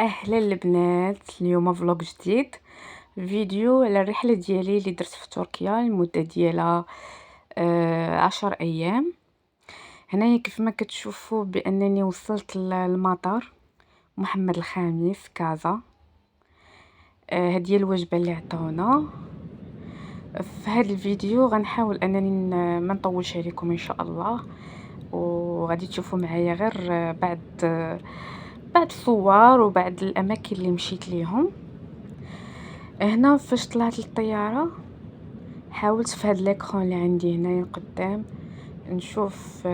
اهلا البنات، اليوم فلوق جديد. فيديو على الرحله ديالي اللي درت في تركيا. المده ديالها 10 ايام. هنايا كيف ما كتشوفوا بانني وصلت للمطار محمد الخامس كازا. هذه هي الوجبه اللي عطاونا في هذا الفيديو. غنحاول انني ما نطولش عليكم ان شاء الله، وغادي تشوفوا معايا غير بعد الصور وبعد الاماكن اللي مشيت ليهم. هنا فاش طلعت للطياره حاولت في هاد ليكرون اللي عندي هنايا قدام نشوف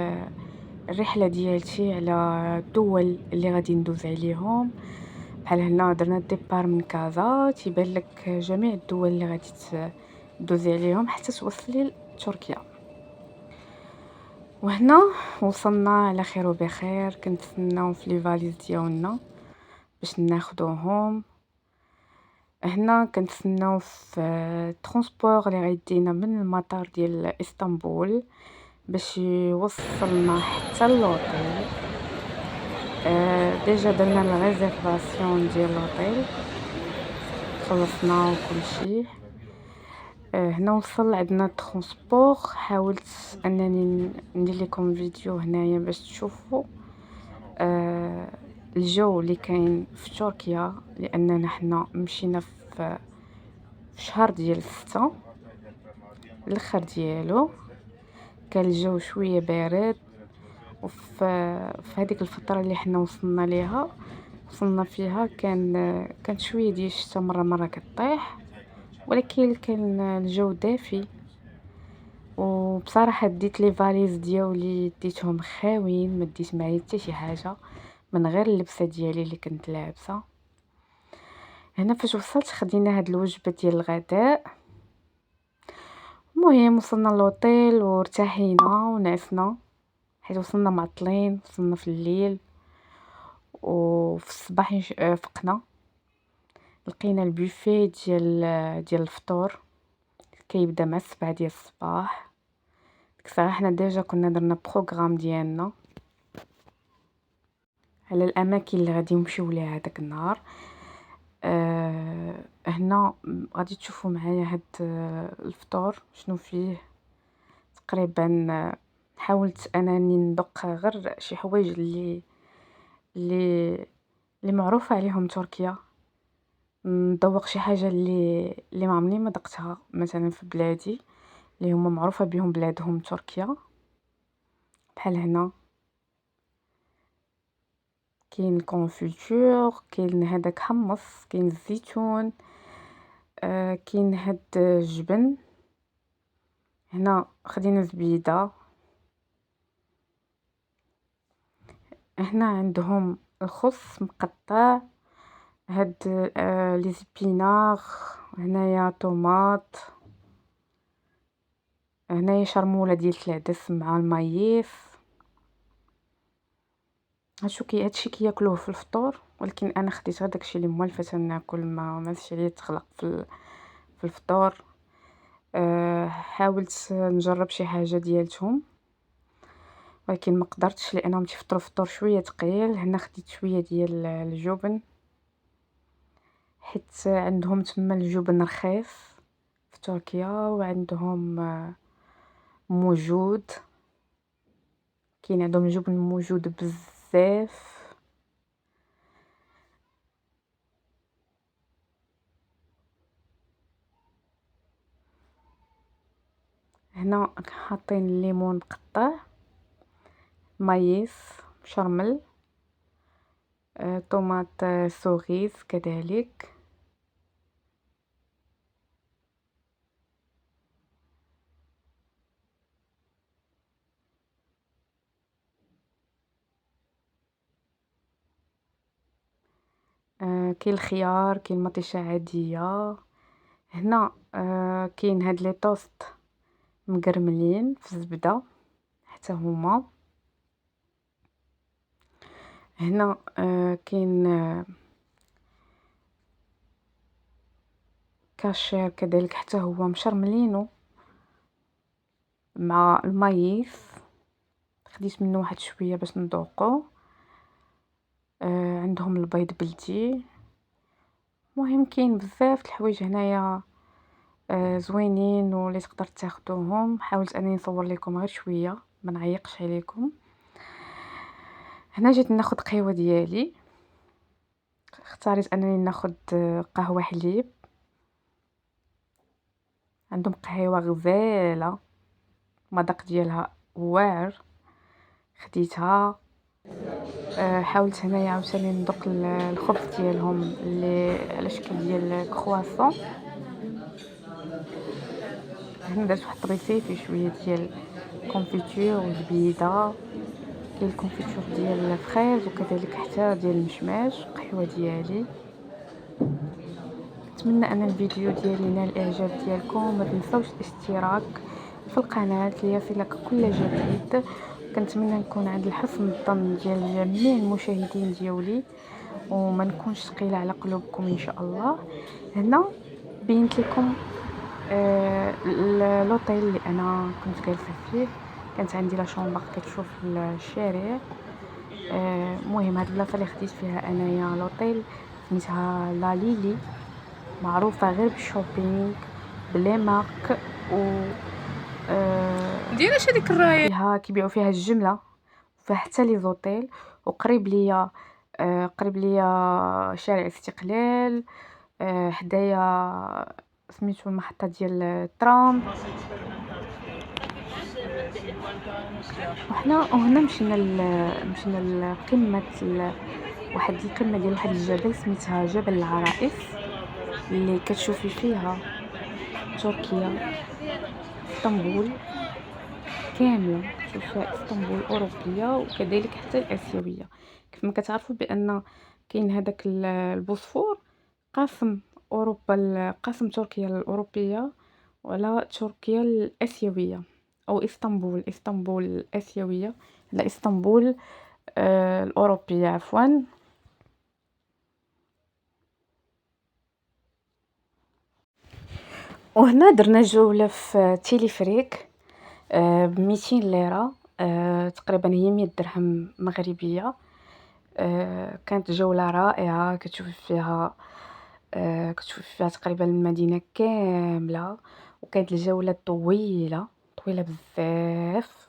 الرحله ديالتي على الدول اللي غادي ندوز عليهم. بحال هنا درنا ديبار من كازا تيبان لك جميع الدول اللي غادي تدوزي عليهم حتى توصلي لتركيا. وهنا وصلنا على خير وبخير. كنتسناو في لي فاليز ديالنا باش ناخذوهم. هنا كنتسناو في الترونسبور اللي غيدينا من المطار ديال اسطنبول باش يوصلنا حتى للوطيل. ديجا درنا الريزيرفاسيون ديال لوطيل، خلصنا وكل شيء. هنا وصل عندنا الترونسبور. حاولت انني ندير لكم فيديو هنايا باش تشوفوا الجو اللي كاين في تركيا، لاننا حنا مشينا في شهر ديال 6 الاخر ديالو. كان الجو شويه بارد، وفي هذيك الفتره اللي حنا وصلنا فيها كان شويه ديال الشتا مره كطيح، ولكن كان الجو دافي. وبصراحه ديت لي فاليز ديالي ديتهم خاويين، ما ديت معايا حتى شي حاجه من غير اللبسه ديالي اللي كنت لابسه. هنا فاش وصلت خدينا هاد الوجبه ديال الغداء. المهم وصلنا للوطيل وارتاحينا ونعسنا حيت وصلنا معطلين. وصلنا في الليل وفي الصباح فقنا لقينا البوفيه ديال الفطور كيبدا مع 7 ديال الصباح. ديك الساعه حنا ديجا كنا درنا بروغرام ديالنا على الاماكن اللي غادي نمشيو ليها هذاك النهار. هنا غادي تشوفوا معايا هاد الفطور شنو فيه تقريبا. حاولت انني ندق غير شي حوايج اللي معروفه عليهم تركيا، نذوق شي حاجه اللي ما عمرني ما ذقتها مثلا في بلادي اللي هما معروفه بهم بلادهم تركيا. بحال هنا كاين الكونفيتور، كاين هذاك حمص، كاين الزيتون، كاين هاد الجبن. هنا خدينا زبيده. هنا عندهم الخس مقطع، هاد لي سبيناغ، هنايا طوماط، هنايا شرموله ديال العدس مع المايس. هادشي كياكلوه في الفطور، ولكن انا خديت غير داكشي اللي موالفه ناكل، ما زدتش عليا تخلق في الفطور. حاولت نجرب شي حاجه ديالتهم ولكن ما قدرتش لانهم تيفطروا فطور شويه ثقيل. هنا خديت شويه ديال الجبن حيت عندهم تما الجبن رخيص في تركيا، وعندهم موجود، كاين عندهم الجبن موجود بزاف. هنا حاطين الليمون مقطع، مايس مشرمل، طوماط سوغيز كذلك. كاين الخيار، كاين مطيشه عاديه. هنا كاين هاد لي توست مقرملين في الزبده حتى هما. هنا كاين كاشير كذلك حتى هو مشرملينو مع المايس. خديت منه واحد شويه باش نذوقو. عندهم البيض بلدي. مهم كاين بزاف د الحوايج هنايا زوينين واللي تقدر تاخدوهم. حاولت انني نصور لكم غير شويه ما نعيقش عليكم. هنا جيت ناخذ قهوه ديالي. اختاريت انني ناخذ قهوه حليب. عندهم قهوه غزاله، المذاق ديالها واعر. خديتها. حاولت هنايا عاوتاني ندوق الخبز ديالهم اللي على شكل ديال كرواسون. هنا درت واحد الطريسي فيه شويه ديال كونفيتور وزبيده. كاين الكونفيتور ديال الفريز وكذلك حتى ديال المشماش. قهوه ديالي. نتمنى ان الفيديو ديالي نال الاعجاب ديالكم. ما تنساوش الاشتراك في القناه ليصلك كل جديد. كنتمنى نكون عند الحسن الظن ديال جميع المشاهدين ديالي وما نكونش ثقيله على قلوبكم ان شاء الله. هنا بينت لكم لوطيل اللي انا كنت جالسه فيه. كانت عندي لا شومبر كتشوف الشارع. المهم هاد البلاصه اللي خديت فيها انايا لوطيل سميتها لا ليلي، معروفه غير بالشوبينغ بلي مارك و ديري هذيك الرايه فيها كيبيعوا فيها الجمله. فيها حتى لي زوطيل وقريب ليا قريب ليا شارع الاستقلال. حدايا سميتو المحطه ديال الترام. وهنا مشينا لقمه واحد القمه ديال واحد الجبل سميتها جبل العرائس اللي كتشوفي فيها تركيا، اسطنبول كامله. كتشوف فيها اسطنبول الاوروبيه وكذلك حتى الاسيويه. كيف ما كتعرفوا بان كاين هذاك البوسفور قاسم اوروبا، قاسم تركيا الاوروبيه ولا تركيا الاسيويه، او اسطنبول الاسيويه لا اسطنبول الاوروبيه عفوا. وهنا درنا جوله في تيليفريك ب 200 ليره، تقريبا هي 100 درهم مغربيه. كانت جوله رائعه. كتشوف فيها تقريبا المدينه كامله. وكانت الجوله طويله بزاف.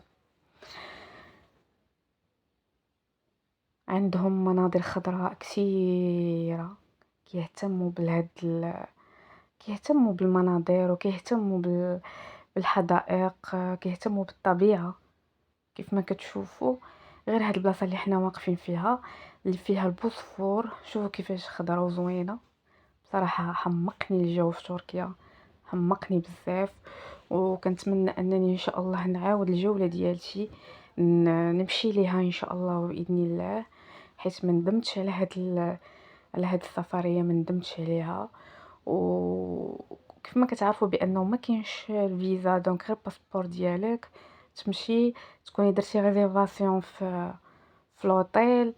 عندهم مناظر خضراء كثيره. كيهتموا بالمناظر وكيهتموا بالحدائق. كيهتموا بالطبيعه كيف ما كتشوفوا. غير هاد البلاصه اللي حنا واقفين فيها اللي فيها البوسفور، شوفوا كيفاش خضره وزوينه. بصراحه حمقني الجو في تركيا، حمقني بزاف. وكنتمنى انني ان شاء الله نعاود الجوله ديالتي نمشي ليها ان شاء الله باذن الله، حيت ما ندمتش على هاد السفريه، ما ندمتش عليها. وكيف ما كتعرفوا بانه ما كاينش الفيزا، دونك غير الباسبور ديالك تمشي تكوني درتي ريزيرفاسيون في لوطيل.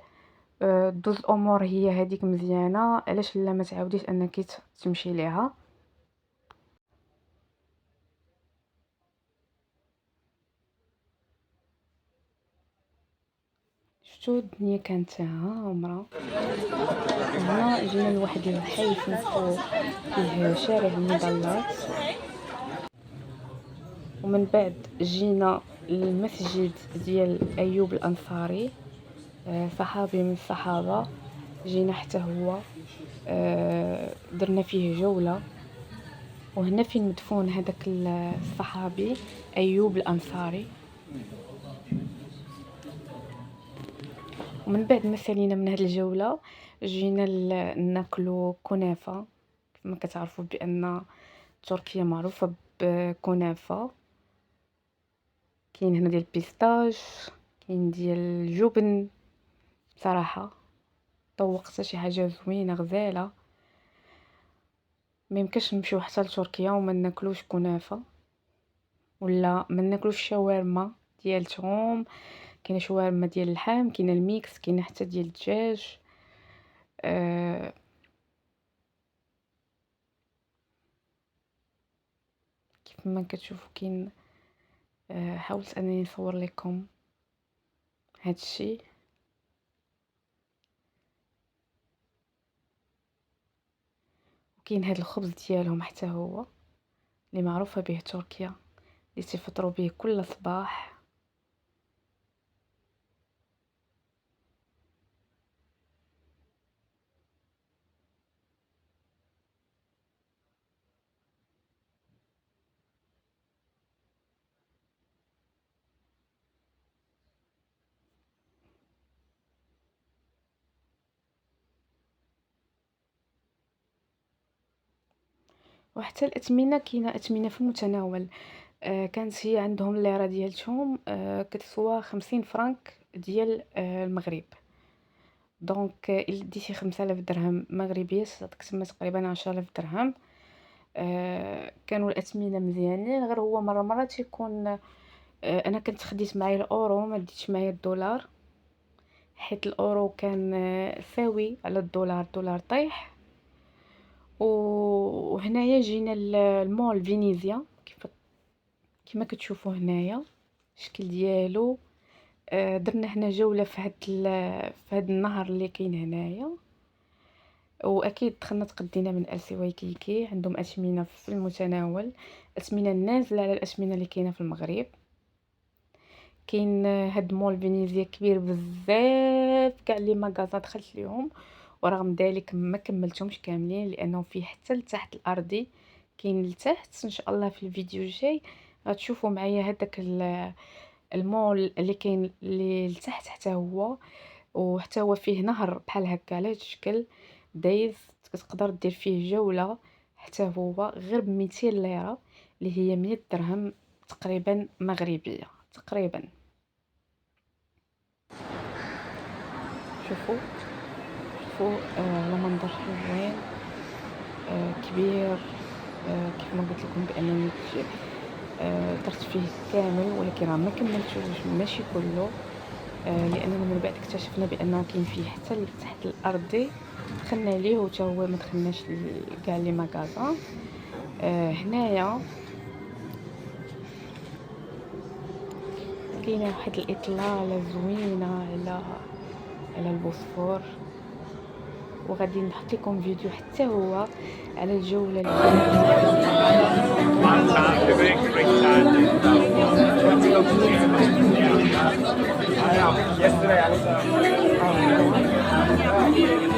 دوز الامور هي هذيك مزيانه. علاش لا ما تعاوديش انك تمشي ليها. شفتوا الدنيا كانت عامره. هنا جينا لواحد الحي سميتو فيه شارع المظلات. ومن بعد جينا للمسجد ديال ايوب الانصاري، صحابي من الصحابه. جينا حتى هو درنا فيه جوله. وهنا فين مدفون هذاك الصحابي ايوب الانصاري. ومن بعد ما سالينا من هذه الجوله جينا ناكلو كنافه. كما كتعرفوا بان تركيا معروفه بكنافه. كاين هنا ديال البيستاش، كاين ديال الجبن. بصراحه طوقت شي حاجه زوينه غزاله. ما يمكنش نمشيو حتى لتركيا وما ناكلوش كنافه ولا ما ناكلوش شاورما ديالتهم. كاينه شاورما ديال اللحم، كاينه الميكس، كاينه حتى ديال الدجاج. كيف ما كتشوفوا كاين. حاولت انني نصور لكم هاد الشيء. كاين هاد الخبز ديالهم حتى هو اللي معروفة به تركيا، اللي تفطروا به كل صباح. وحتى الأثمنة، كاينة أثمنة في المتناول. كانت هي عندهم الليرة ديالتهم كتسوى 50 فرانك ديال المغرب. دونك إلا ديتي 5000 درهم مغربية تعطيك تما تقريبا 10000 درهم. كانوا الأثمنة مزيانين، غير هو مرة تيكون أنا كنت خديت معايا الأورو، ما ديتش معايا الدولار، حيت الأورو كان ثاوي على الدولار، الدولار طايح. وهنايا جينا المول فينيزيا كيما كتشوفوا هنايا الشكل ديالو. درنا هنا جولة في هاد النهر اللي كاين هنايا. واكيد دخلنا تقدينا من السوايكيكي، عندهم اثمنه في المتناول، اثمنه نازله على الاثمنه اللي كاينه في المغرب. كاين هاد مول فينيزيا كبير بزاف، كاع لي ماغازا دخلت ليهم، ورغم ذلك ما كملتهمش كاملين لانه فيه حتى لتحت الارضي. كاين لتحت ان شاء الله في الفيديو الجاي غتشوفوا معايا هذاك المول اللي كاين اللي لتحت حتى هو، وحتى هو فيه نهر بحال هكا على هاد الشكل دايز، تقدر دير فيه جولة حتى هو غير ب200 ليرة اللي هي 100 درهم تقريبا مغربية تقريبا. شوفوا المنظر زوين كبير. كيف ما قلت لكم بانني درت فيه كامل، ولكن راه ما كملتوش ماشي كله، لاننا من بعد اكتشفنا بانه كاين فيه حتى لتحت الارضي، دخلنا ليه وتا هو ما دخلناش كاع لي ماغازا. هنايا كاينه واحد الاطلاله زوينه على البوسفور، وغادي نحط لكم فيديو حتى هو على الجوله اللي